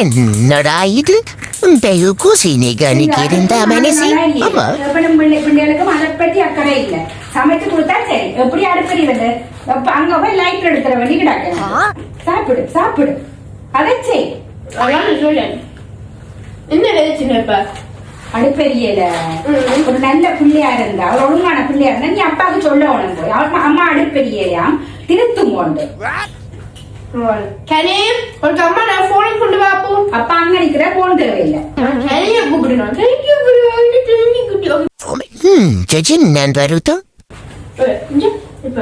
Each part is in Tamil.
என்னடா இது இந்த குசினிக்கு இருந்தா மனசி பிள்ளைகளுக்கும் அதை பற்றி அக்கறை இல்லை. சமைச்சு கொடுத்தா சரி. எப்படி அடுப்பறி வந்து அங்க போய் லைட் எடுத்துற வேண்டி கிடாக்க. சாப்பிடு சாப்பிடு அதை செய். என்ன சின்னப்பா அடுப்பெரியல ஒரு நல்ல பிள்ளையா இருந்தா ஒரு ஒழுங்கான பிள்ளையா இருந்தா நீ அப்பாவுக்கு சொல்ல உனக்கு அம்மா அடுப்பெரியலையாம் திருத்தும் கொண்டு கனேம் ஒரு அம்மா நான் போன் கொண்டு வாப்போ. அப்பா அங்க நிக்கிற போன் தேவையில்லை. கனேய கூப்பிடணும். ஜஜின் நான் வருத்தம் இப்ப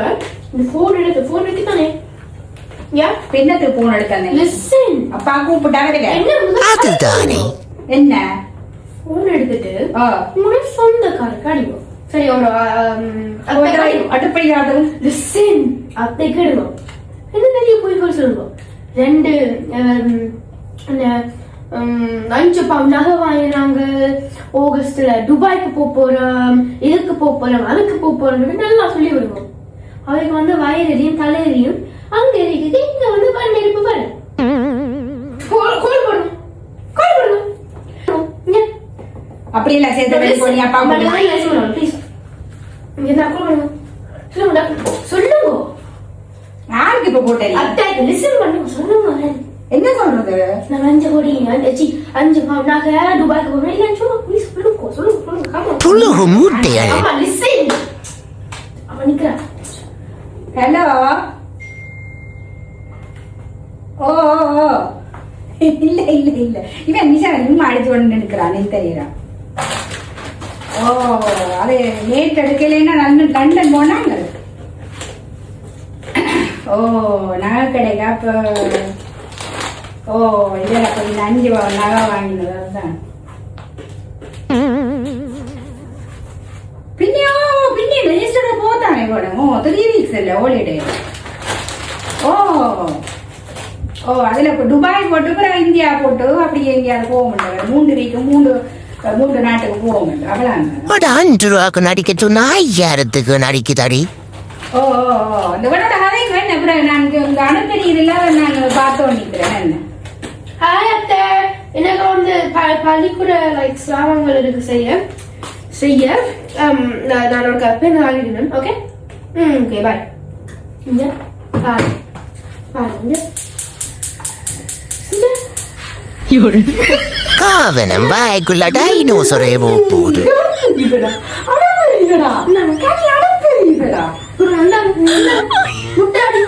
இந்த போன் எடுத்து தானே பின்னத்துக்கு போன் எடுத்தேன். அப்பா கூப்பிட்டா அதுதானே என்ன போன் எடுத்துட்டு உங்களோட சொந்தக்காரருக்கு அடிக்கும். சரி ஒரு அடுப்பையாது அத்தைக்கு எடுக்கும். என்ன நிறைய பொய்கள் சொல்லுவோம். 5 பவுன் நகை வாங்கினாங்க. ஆகஸ்ட்ல துபாய்க்கு போறோம், இதுக்கு போறோம், அதுக்கு போறோம் நல்லா சொல்லி விடுவோம். அவருக்கு வந்து வயிறையும் தலையறையும் அங்க இருக்குது. இங்க வந்து பண்ணெடுப்பு பாரு கோல் போடணும். அப்படி இல்ல சேர்த்து அப்பா சொல்லுங்க. யாருக்கு இப்ப போட்டேன் என்ன சொல்றது? நான் 5 கோடி 5 பவுன் நகை துபாய்க்கு போறேன். இல்ல சும்மா ப்ளீஸ் சொல்லுங்க. புழுகு மூட்டையா அவன் நிக்கிறா. ஹலோ ஓ இல்ல இல்ல இல்ல இவன் நிஷா நிம்ம அடிச்சு கொண்டு நிற்கிறான் தெரியுறான். ஓ அது நேற்று எடுக்கலைன்னா நல்ல லண்டன் போனாங்க. ஓ நகை கிடைக்கா அப்ப ஓ இல்ல அப்ப 5 நகை வாங்கினது அதுதான். பின்னே ரெஜிஸ்டர் போதானே போடும். 3 வீக்ஸ் இல்ல ஹாலிடே. ஓ ஓ அதுல இப்ப துபாய் போட்டு அப்புறம் இந்தியா போட்டு அப்படியே எங்கேயாவது போக மாட்டாங்க. 3 வீக் 3 நாட்டுக்கு போக மாட்டேன். அவ்வளவு 5 ரூபாய்க்கு நடிக்க சொன்னா 5000க்கு நடிக்குதாடி. ஓ அந்த விட கதை என்ன அப்புறம் நான் உங்க அனுப்பறியில நான் பார்த்தோம் நிக்கிறேன். என்ன ஹாய் அத்தை, எனக்கு வந்து பள்ளிக்கூட லைக் சாமான்கள் இருக்கு செய்ய நான் ஒரு கப்பேன் ஆகிடணும். Okay okay bye. இங்க பாருங்க காவனம் வாய்க்குள்ள டைனோசரே போகுது. முட்டாடி